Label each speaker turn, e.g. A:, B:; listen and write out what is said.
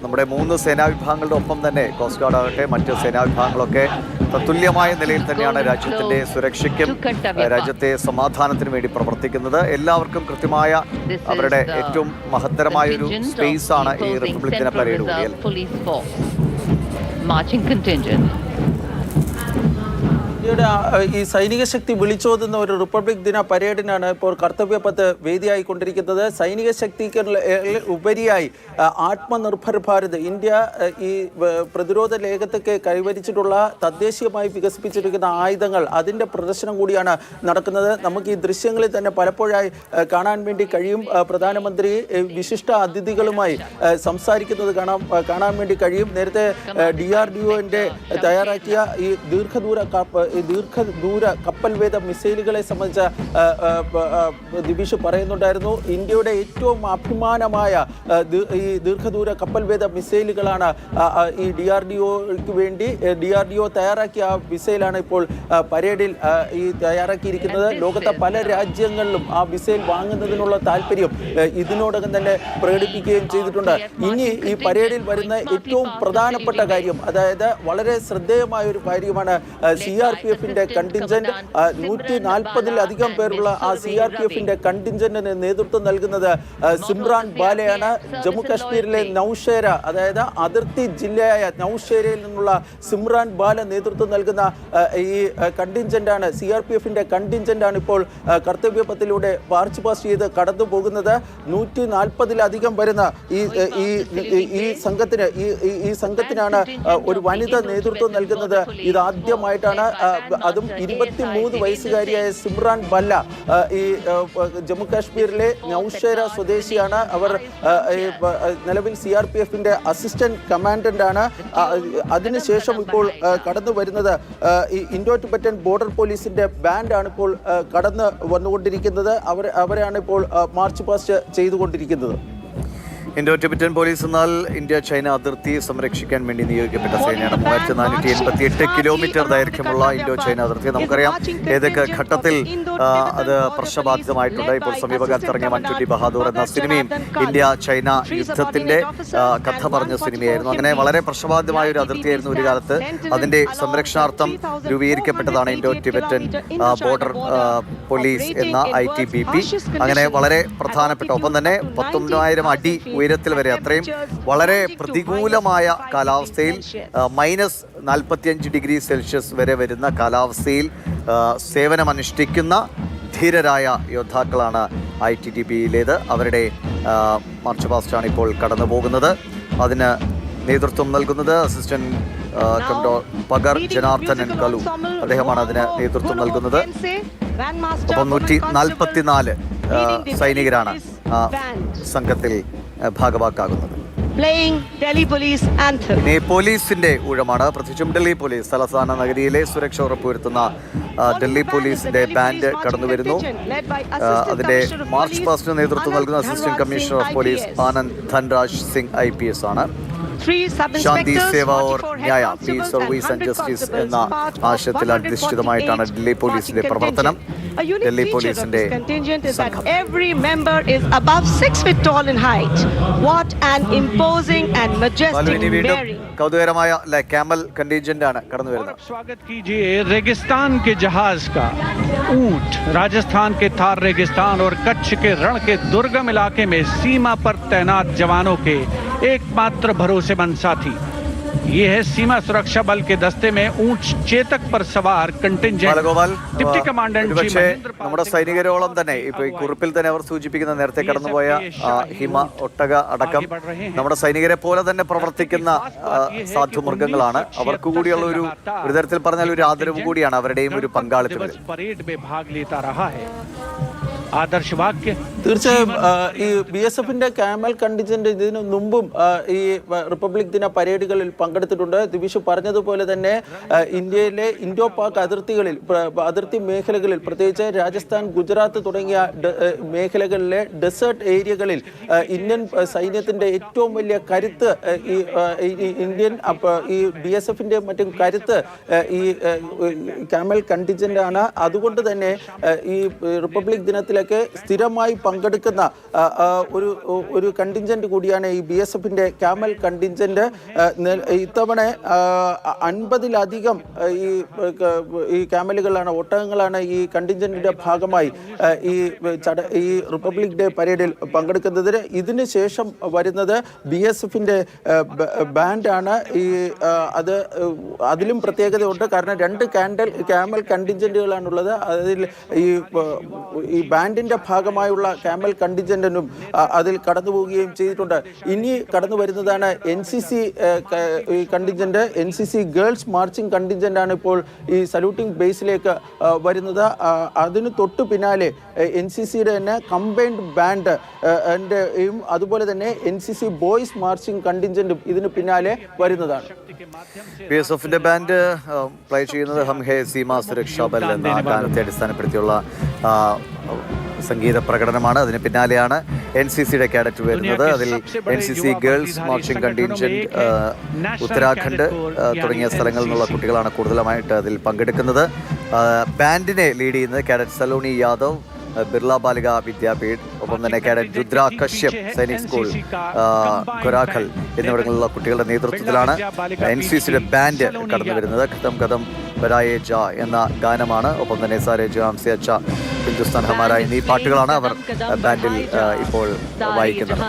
A: നമ്മുടെ 3 സേനാ വിഭാഗങ്ങളുടെ ഒപ്പം തന്നെ കോസ്റ്റ് ഗാർഡ് ആകട്ടെ മറ്റ് സേനാ വിഭാഗങ്ങളൊക്കെ തത്തുല്യമായ നിലയിൽ തന്നെയാണ് രാജ്യത്തിന്റെ സുരക്ഷയ്ക്കും രാജ്യത്തെ സമാധാനത്തിനും വേണ്ടി പ്രവർത്തിക്കുന്നത്. എല്ലാവർക്കും കൃത്യമായ അവരുടെ ഏറ്റവും മഹത്തരമായ ഒരു സ്പേസ് ആണ് ഈ റിപ്പബ്ലിക് ദിന പരേഡ് കൂടിയാൽ.
B: ഈ സൈനിക ശക്തി വിളിച്ചോതുന്ന ഒരു റിപ്പബ്ലിക് ദിന പരേഡിനാണ് ഇപ്പോൾ കർത്തവ്യപഥ് വേദിയായിക്കൊണ്ടിരിക്കുന്നത്. സൈനിക ശക്തിക്ക് ഉപരിയായി ആത്മനിർഭർ ഭാരത്, ഇന്ത്യ ഈ പ്രതിരോധ ലേഖത്തൊക്കെ കൈവരിച്ചിട്ടുള്ള തദ്ദേശീയമായി വികസിപ്പിച്ചിരിക്കുന്ന ആയുധങ്ങൾ, അതിൻ്റെ പ്രദർശനം കൂടിയാണ് നടക്കുന്നത്. നമുക്ക് ഈ ദൃശ്യങ്ങളിൽ തന്നെ പലപ്പോഴായി കാണാൻ വേണ്ടി കഴിയും. പ്രധാനമന്ത്രി വിശിഷ്ട അതിഥികളുമായി സംസാരിക്കുന്നത് കാണാൻ വേണ്ടി കഴിയും. നേരത്തെ DRDOന്റെ തയ്യാറാക്കിയ ഈ ദീർഘദൂര കപ്പൽവേദ മിസൈലുകളെ സംബന്ധിച്ച ദിവിഷ് പറയുന്നുണ്ടായിരുന്നു. ഇന്ത്യയുടെ ഏറ്റവും അഭിമാനമായ ഈ ദീർഘദൂര കപ്പൽവേദ മിസൈലുകളാണ് ഈ DRDOയ്ക്ക് വേണ്ടി DRDO തയ്യാറാക്കിയ ആ മിസൈലാണ് ഇപ്പോൾ പരേഡിൽ ഈ തയ്യാറാക്കിയിരിക്കുന്നത്. ലോകത്തെ പല രാജ്യങ്ങളിലും ആ മിസൈൽ വാങ്ങുന്നതിനുള്ള താല്പര്യം ഇതിനോടകം തന്നെ പ്രകടിപ്പിക്കുകയും ചെയ്തിട്ടുണ്ട്. ഇനി ഈ പരേഡിൽ വരുന്ന ഏറ്റവും പ്രധാനപ്പെട്ട കാര്യം, അതായത് വളരെ ശ്രദ്ധേയമായ ഒരു കാര്യമാണ് CRPFന്റെ കണ്ടിൻജന്റ്. 140-ലധികം പേരുള്ള ആ CRPFന്റെ കണ്ടിൻജന്റിന് നേതൃത്വം നൽകുന്നത് സിമ്രാൻ ബാലയാണ്. ജമ്മു കാശ്മീരിലെ നൌഷേര, അതായത് അതിർത്തി ജില്ലയായ നൌഷേരയിൽ നിന്നുള്ള സിമ്രാൻ ബാല നേതൃത്വം നൽകുന്ന ഈ കണ്ടിൻജന്റാണ്, CRPFന്റെ കണ്ടിൻജന്റാണ് ഇപ്പോൾ കർത്തവ്യപഥിലൂടെ മാർച്ച് പാസ്റ്റ് ചെയ്ത് കടന്നു പോകുന്നത്. 140-ലധികം വരുന്ന ഈ സംഘത്തിനാണ് ഒരു വനിത നേതൃത്വം നൽകുന്നത്. ഇതാദ്യമായിട്ടാണ്, അതും 23 വയസ്സുകാരിയായ സിമ്രാൻ ബല്ല. ഈ ജമ്മു കാശ്മീരിലെ നൌഷേര സ്വദേശിയാണ്. അവർ നിലവിൽ CRPFന്റെ അസിസ്റ്റന്റ് കമാൻഡന്റ് ആണ്. അതിനുശേഷം ഇപ്പോൾ കടന്നു വരുന്നത് ഈ ഇൻഡോ ടിബറ്റൻ ബോർഡർ പോലീസിന്റെ ബാൻഡാണ് ഇപ്പോൾ കടന്നു വന്നുകൊണ്ടിരിക്കുന്നത്. അവരാണ് ഇപ്പോൾ മാർച്ച് പാസ്റ്റ് ചെയ്തുകൊണ്ടിരിക്കുന്നത്.
A: ഇൻഡോ ടിബറ്റൻ പോലീസ് എന്നാൽ ഇന്ത്യ ചൈന അതിർത്തി സംരക്ഷിക്കാൻ വേണ്ടി നിയോഗിക്കപ്പെട്ട സേനയാണ്. 3488 കിലോമീറ്റർ ദൈർഘ്യമുള്ള ഇൻഡോ ചൈന അതിർത്തി. നമുക്കറിയാം ഏതൊക്കെ ഘട്ടത്തിൽ അത് പ്രശ്നബാധിതമായിട്ടുണ്ട്. ഇപ്പോൾ സമീപകാലത്ത് ഇറങ്ങിയ 120 ബഹാദൂർ എന്ന സിനിമയും ഇന്ത്യ ചൈന യുദ്ധത്തിന്റെ കഥ പറഞ്ഞ സിനിമയായിരുന്നു. അങ്ങനെ വളരെ പ്രശ്നബാധിതമായ ഒരു അതിർത്തിയായിരുന്നു ഒരു കാലത്ത്. അതിന്റെ സംരക്ഷണാർത്ഥം രൂപീകരിക്കപ്പെട്ടതാണ് ഇൻഡോ ടിബറ്റൻ ബോർഡർ പോലീസ് എന്ന ITBP. അങ്ങനെ വളരെ പ്രധാനപ്പെട്ട, ഒപ്പം തന്നെ 19,000 അടി ഉയരത്തിൽ വരെ, അത്രയും വളരെ പ്രതികൂലമായ കാലാവസ്ഥയിൽ -45°C വരെ വരുന്ന കാലാവസ്ഥയിൽ സേവനമനുഷ്ഠിക്കുന്ന ധീരരായ യോദ്ധാക്കളാണ് ITBPയിലേത്. അവരുടെ മാർച്ച് പാസ്റ്റാണ് ഇപ്പോൾ കടന്നു പോകുന്നത്. അതിന് നേതൃത്വം നൽകുന്നത് അസിസ്റ്റന്റ് കമാൻഡർ പഗർ ജനാർദ്ദനൻ കലു, അദ്ദേഹമാണ് അതിന് നേതൃത്വം നൽകുന്നത്. അപ്പം 144 സൈനികരാണ് സംഘത്തിൽ ഭാഗവാക്കാകുന്നത്. പോലീസിന്റെ ഊഴമാണ്. പ്രത്യേകിച്ചും ഡൽഹി പോലീസ്, തലസ്ഥാന നഗരിയിലെ സുരക്ഷ ഉറപ്പുവരുത്തുന്ന ഡൽഹി പോലീസിന്റെ ബാൻഡ് കടന്നു വരുന്നു. അതിന്റെ മാർച്ച് പാസ്റ്റിന് നേതൃത്വം നൽകുന്ന assistant commissioner of police Anand Dhanraj Singh IPS ആണ്. ശാന്തി സേവ ഓർ ന്യായ, പീസ് സർവീസ് ആൻഡ് ജസ്റ്റിസ് എന്ന ആശയത്തിൽ അധിഷ്ഠിതമായിട്ടാണ് ഡൽഹി പോലീസിന്റെ പ്രവർത്തനം. ഡൽഹി പോലീസിന്റെ
C: every member is above 6 feet tall in height. What an imposing and majestic bearing.
A: കൗതുകരമായ ക്യാമൽ കണ്ടിൻജന്റ് ആണ് കടന്നു വരുന്നത്.
D: स्वागत कीजिए रेगिस्तान के जहाज का ऊंट, राजस्थान के थार रेगिस्तान और कच्छ के रण के दुर्गम इलाके में सीमा पर तैनात जवानों के एकमात्र भरोसेमंद साथी. ये है सीमा सुरक्षा बल के दस्ते में ऊंट चेतक पर सवार कंटिंजेंट. डिप्टी कमांडेंट
A: നമ്മുടെ സൈനികരോളം തന്നെ ഇപ്പൊ ഈ കുറിപ്പിൽ തന്നെ അവർ സൂചിപ്പിക്കുന്ന നേരത്തെ കടന്നുപോയ ഹിമ, ഒട്ടക അടക്കം നമ്മുടെ സൈനികരെ പോലെ തന്നെ പ്രവർത്തിക്കുന്ന സാധു മൃഗങ്ങളാണ്. അവർക്ക് കൂടിയുള്ള ഒരു തരത്തിൽ പറഞ്ഞാൽ ഒരു ആദരവ് കൂടിയാണ് അവരുടെയും ഒരു പങ്കാളിത്തം.
D: ആദർശവാക്യ
B: തീർച്ചയായും ഈ BSFന്റെ ക്യാമൽ കണ്ടിൻജന്റ് ഇതിനു മുമ്പും ഈ റിപ്പബ്ലിക് ദിന പരേഡുകളിൽ പങ്കെടുത്തിട്ടുണ്ട്. ദിവിഷ് പറഞ്ഞതുപോലെ തന്നെ ഇന്ത്യയിലെ ഇൻഡോ പാക് അതിർത്തി മേഖലകളിൽ, പ്രത്യേകിച്ച് രാജസ്ഥാൻ, ഗുജറാത്ത് തുടങ്ങിയ മേഖലകളിലെ ഡെസേർട്ട് ഏരിയകളിൽ ഇന്ത്യൻ സൈന്യത്തിന്റെ ഏറ്റവും വലിയ കരുത്ത്, ഈ BSFന്റെ മറ്റും കരുത്ത് ഈ ക്യാമൽ കണ്ടിൻജന്റ് ആണ്. അതുകൊണ്ട് തന്നെ ഈ റിപ്പബ്ലിക് ദിനത്തിൽ മത്സരങ്ങളിലൊക്കെ സ്ഥിരമായി പങ്കെടുക്കുന്ന ഒരു കണ്ടിൻജന്റ് കൂടിയാണ് ഈ BSFിൻ്റെ ക്യാമൽ കണ്ടിൻജന്റ്. ഇത്തവണ 50-ലധികം ഈ ക്യാമലുകളാണ്, ഒട്ടകങ്ങളാണ് ഈ കണ്ടിൻജന്റിന്റെ ഭാഗമായി ഈ റിപ്പബ്ലിക് ഡേ പരേഡിൽ പങ്കെടുക്കുന്നത്. ഇതിന് ശേഷം വരുന്നത് BSFിൻ്റെ ബാൻഡാണ്. അതിലും പ്രത്യേകതയുണ്ട്, കാരണം 2 ക്യാമൽ കണ്ടിൻജന്റുകളാണുള്ളത്. അതിൽ ഈ ബാൻഡിന്റെ ഭാഗമായുള്ള ക്യാമൽ കണ്ടിൻജന്റിനും അതിൽ കടന്നു പോവുകയും ചെയ്തിട്ടുണ്ട്. ഇനി കടന്നു വരുന്നതാണ് NCC contingent. NCC girls marching contingent ആണ് ഇപ്പോൾ ഈ സല്യൂട്ടിംഗ് ബേസിലേക്ക് വരുന്നത്. അതിന് തൊട്ടു പിന്നാലെ NCCയുടെ തന്നെ കമ്പൈൻഡ് ബാൻഡ് അതുപോലെ തന്നെ NCC ബോയ്സ് മാർച്ചിങ് കണ്ടിൻജന്റും ഇതിന് പിന്നാലെ വരുന്നതാണ്.
A: BSFിന്റെ ബാൻഡ് പ്ലേ ചെയ്യുന്നത് ഹം ഹേ സീമാ സുരക്ഷാ ബൽ എന്ന ഗാനത്തെ അടിസ്ഥാനപ്പെടുത്തിയുള്ള സംഗീത പ്രകടനമാണ്. അതിന് പിന്നാലെയാണ് NCCയുടെ കാഡറ്റ് വരുന്നത്. അതിൽ NCC girls marching contingent, Uttarakhand തുടങ്ങിയ സ്ഥലങ്ങളിൽ നിന്നുള്ള കുട്ടികളാണ് കൂടുതലുമായിട്ട് അതിൽ പങ്കെടുക്കുന്നത്. ബാൻഡിനെ ലീഡ് ചെയ്യുന്നത് കാഡറ്റ് സലോണി യാദവ്, ബിർള ബാലിക വിദ്യാപീഠ്, ഒപ്പം തന്നെ കാഡറ്റ് രുദ്ര കശ്യപ് സൈനിക് സ്കൂൾ, കൊരാഖൽ എന്നിവിടങ്ങളിലുള്ള കുട്ടികളുടെ നേതൃത്വത്തിലാണ് NCCയുടെ ബാൻഡ് കടന്നു വരുന്നത്. ഖതം ഖതം ബരായേ ജാ എന്ന ഗാനമാണ്, ഒപ്പം തന്നെ സാരേ ജാം സേ അച്ഛാ ഹിന്ദുസ്ഥാൻ ഹമാര എന്നീ പാട്ടുകളാണ് അവർ ബാൻഡിൽ ഇപ്പോൾ വായിക്കുന്നത്.